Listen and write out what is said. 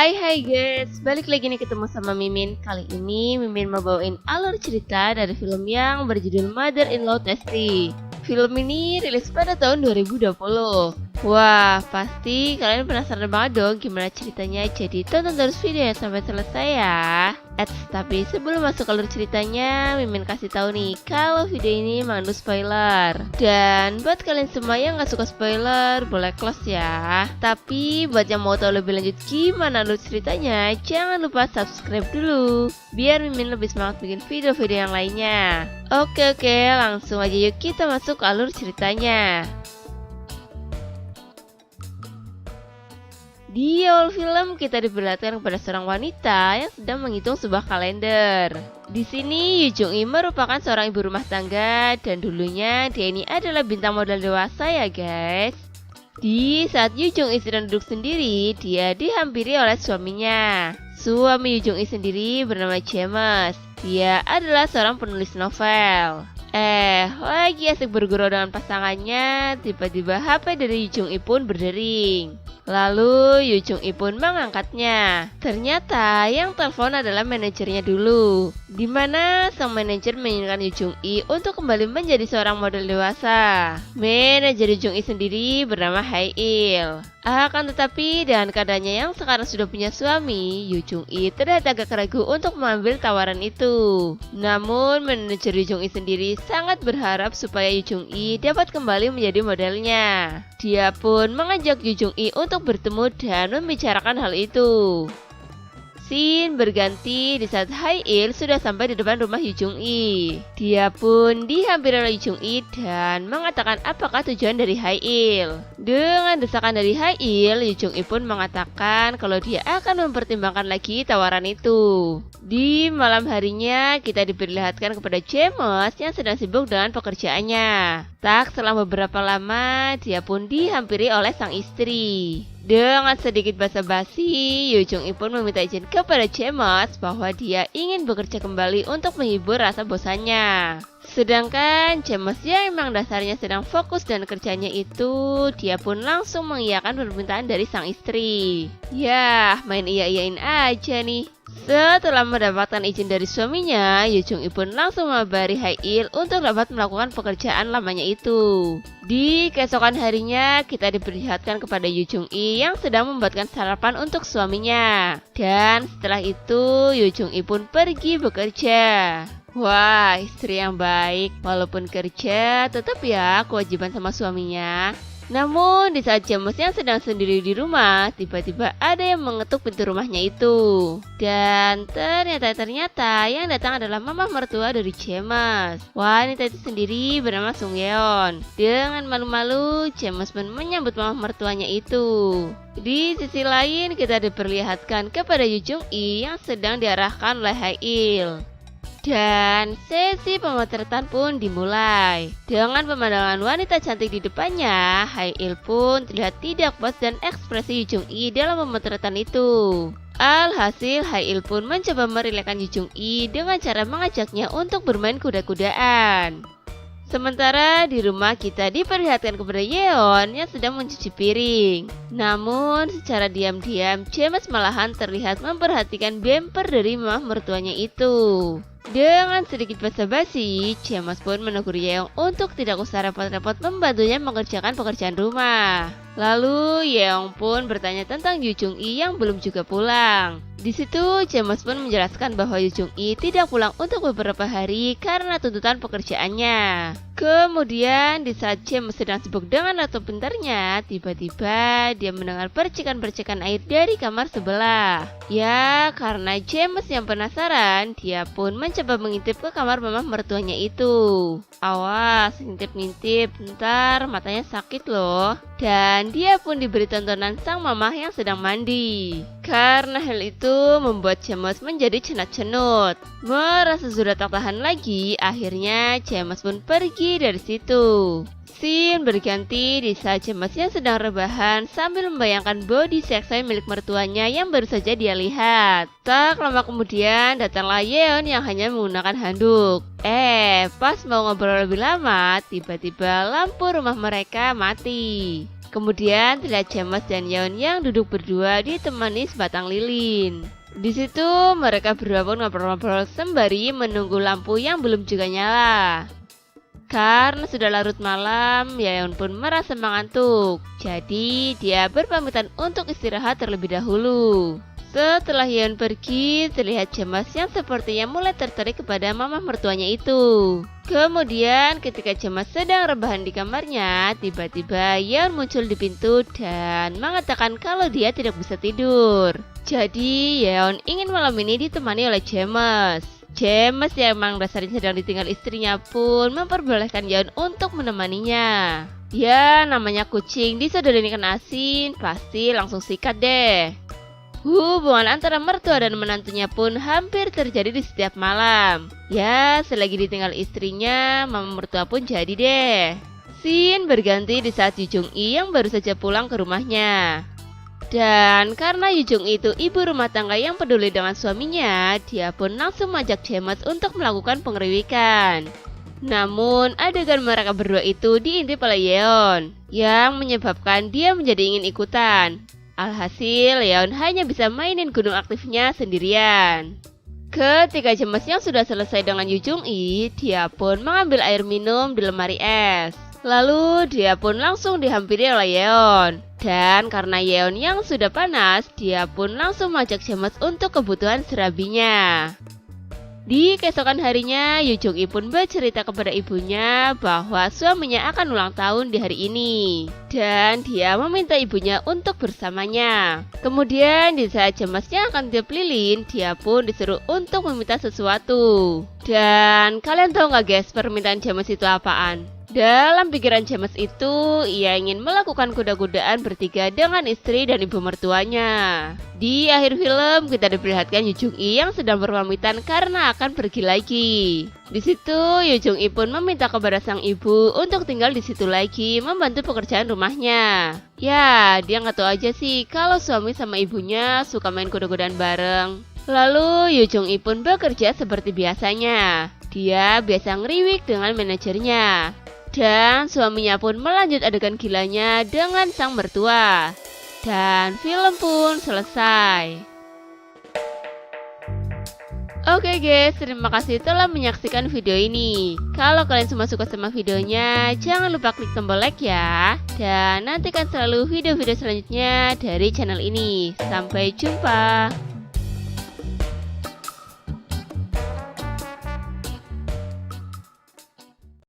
Hai guys, balik lagi nih ketemu sama Mimin. Kali ini Mimin mau bawain alur cerita dari film yang berjudul Mother-in-Law Tasty. Film ini rilis pada tahun 2020. Wah, pasti kalian penasaran banget dong gimana ceritanya, jadi tonton terus videonya sampai selesai ya. Tapi sebelum masuk alur ceritanya, Mimin kasih tahu nih kalau video ini mengandung spoiler. Dan buat kalian semua yang gak suka spoiler, boleh close ya. Tapi buat yang mau tahu lebih lanjut gimana alur ceritanya, jangan lupa subscribe dulu biar Mimin lebih semangat bikin video-video yang lainnya. Oke, langsung aja yuk kita masuk alur ceritanya. Di awal film kita diperlihatkan kepada seorang wanita yang sedang menghitung sebuah kalender. Di sini Yoo Jung-i merupakan seorang ibu rumah tangga dan dulunya dia ini adalah bintang model dewasa ya guys. Di saat Yoo Jung-i sedang duduk sendiri, dia dihampiri oleh suaminya. Suami Yoo Jung-i sendiri bernama James. Dia adalah seorang penulis novel. Lagi asik bergurau dengan pasangannya, tiba-tiba HP dari Yoo Jung-i pun berdering. Lalu Yoo Jung-i pun mengangkatnya. Ternyata yang telepon adalah manajernya dulu, di mana sang manajer menginginkan Yoo Jung-i untuk kembali menjadi seorang model dewasa. Manajer Yoo Jung-i sendiri bernama Hae-il. Akan tetapi dengan keadaannya yang sekarang sudah punya suami, Yoo Jung-i terlihat agak ragu untuk mengambil tawaran itu. Namun manajer Yoo Jung-i sendiri sangat berharap supaya Yoo Jung-i dapat kembali menjadi modelnya. Dia pun mengajak Yoo Jung-i untuk bertemu dan membicarakan hal itu. Scene berganti di saat Hae-il sudah sampai di depan rumah Yoo Jung-i. Dia pun dihampiri oleh Yoo Jung-i dan mengatakan apakah tujuan dari Hae-il. Dengan desakan dari Hae-il, Yoo Jung-i pun mengatakan kalau dia akan mempertimbangkan lagi tawaran itu. Di malam harinya kita diperlihatkan kepada James yang sedang sibuk dengan pekerjaannya. Tak selang beberapa lama dia pun dihampiri oleh sang istri. Dengan sedikit basa-basi, Yoo Jung-i pun meminta izin kepada James bahwa dia ingin bekerja kembali untuk menghibur rasa bosannya. Sedangkan James yang memang dasarnya sedang fokus dengan kerjanya itu, dia pun langsung mengiyakan permintaan dari sang istri. Yah, main iya-iyain aja nih. Setelah mendapatkan izin dari suaminya, Yoo Jung-i pun langsung mengabari Hae-il untuk dapat melakukan pekerjaan lamanya itu. Di keesokan harinya, kita diperlihatkan kepada Yoo Jung-i yang sedang membuatkan sarapan untuk suaminya. Dan setelah itu, Yoo Jung-i pun pergi bekerja. Wah, istri yang baik, walaupun kerja, tetap ya kewajiban sama suaminya. Namun di saat James yang sedang sendiri di rumah, tiba-tiba ada yang mengetuk pintu rumahnya itu. Dan ternyata yang datang adalah mama mertua dari James. Wanita itu sendiri bernama Sung Yeon. Dengan malu-malu, James pun menyambut mama mertuanya itu. Di sisi lain kita diperlihatkan kepada Yoo Jung-i yang sedang diarahkan oleh Hae-il. Dan sesi pemotretan pun dimulai. Dengan pemandangan wanita cantik di depannya, Hae-il pun terlihat tidak puas dan ekspresi Yoo Jung-i dalam pemotretan itu. Alhasil Hae-il pun mencoba merelakan Yoo Jung-i dengan cara mengajaknya untuk bermain kuda-kudaan. Sementara di rumah kita diperlihatkan kepada Yeon yang sedang mencuci piring. Namun secara diam-diam James malahan terlihat memperhatikan bemper dari mama mertuanya itu. Dengan sedikit basa-basi, James pun menegur Yeon untuk tidak usah repot-repot membantunya mengerjakan pekerjaan rumah. Lalu Yeon pun bertanya tentang Yoo Jung-i yang belum juga pulang. Di situ James pun menjelaskan bahwa Yoo Jung-i tidak pulang untuk beberapa hari karena tuntutan pekerjaannya. Kemudian di saat James sedang sibuk dengan laptop pintarnya, tiba-tiba dia mendengar percikan-percikan air dari kamar sebelah. Ya, karena James yang penasaran, dia pun mencoba mengintip ke kamar mama mertuanya itu. Awas, ngintip-ngintip, ntar matanya sakit loh. Dan dia pun diberi tontonan sang mama yang sedang mandi. Karena hal itu membuat James menjadi cenut-cenut. Merasa sudah tak tahan lagi, akhirnya James pun pergi dari situ. Scene berganti di saat James yang sedang rebahan sambil membayangkan body seksi milik mertuanya yang baru saja dia lihat. Tak lama kemudian datanglah Yeon yang hanya menggunakan handuk. Pas mau ngobrol lebih lama, tiba-tiba lampu rumah mereka mati. Kemudian terlihat James dan Yeon yang duduk berdua ditemani sebatang lilin. Di situ mereka berdua pun ngobrol-ngobrol sembari menunggu lampu yang belum juga nyala. Karena sudah larut malam, Yeon pun merasa mengantuk. Jadi dia berpamitan untuk istirahat terlebih dahulu. Setelah Yeon pergi, terlihat James yang sepertinya mulai tertarik kepada mama mertuanya itu. Kemudian ketika James sedang rebahan di kamarnya, tiba-tiba Yeon muncul di pintu dan mengatakan kalau dia tidak bisa tidur. Jadi Yeon ingin malam ini ditemani oleh James. James yang emang dasarnya sedang ditinggal istrinya pun memperbolehkan Yeon untuk menemaninya. Ya, namanya kucing disodori ikan asin, pasti langsung sikat deh. Hubungan antara mertua dan menantunya pun hampir terjadi di setiap malam. Ya, selagi ditinggal istrinya, mama mertua pun jadi deh. Scene berganti di saat Yu Jung-i yang baru saja pulang ke rumahnya. Dan karena Yu Jung-i itu ibu rumah tangga yang peduli dengan suaminya, dia pun langsung mengajak James untuk melakukan pengeriwikan. Namun adegan mereka berdua itu diintip oleh Yeon, yang menyebabkan dia menjadi ingin ikutan. Alhasil Yeon hanya bisa mainin gunung aktifnya sendirian. Ketika James yang sudah selesai dengan Yu Jung-i, dia pun mengambil air minum di lemari es. Lalu dia pun langsung dihampiri oleh Yeon. Dan karena Yeon yang sudah panas, dia pun langsung mengajak James untuk kebutuhan serabinya. Di keesokan harinya, Yu Jung-i pun bercerita kepada ibunya bahwa suaminya akan ulang tahun di hari ini. Dan dia meminta ibunya untuk bersamanya. Kemudian di saat James-nya akan tiup lilin, dia pun disuruh untuk meminta sesuatu. Dan kalian tahu gak guys permintaan James itu apaan? Dalam pikiran James itu, ia ingin melakukan kuda-kudaan bertiga dengan istri dan ibu mertuanya. Di akhir film, kita diperlihatkan Yu Jung-i yang sedang berpamitan karena akan pergi lagi. Di situ, Yu Jung-i pun meminta kepada sang ibu untuk tinggal di situ lagi, membantu pekerjaan rumahnya. Ya, dia nggak tahu aja sih kalau suami sama ibunya suka main kuda-kudaan bareng. Lalu Yu Jung-i pun bekerja seperti biasanya. Dia biasa ngeriwik dengan manajernya. Dan suaminya pun melanjut adegan gilanya dengan sang mertua. Dan film pun selesai. Oke guys, terima kasih telah menyaksikan video ini. Kalau kalian semua suka sama videonya, jangan lupa klik tombol like ya. Dan nantikan selalu video-video selanjutnya dari channel ini. Sampai jumpa.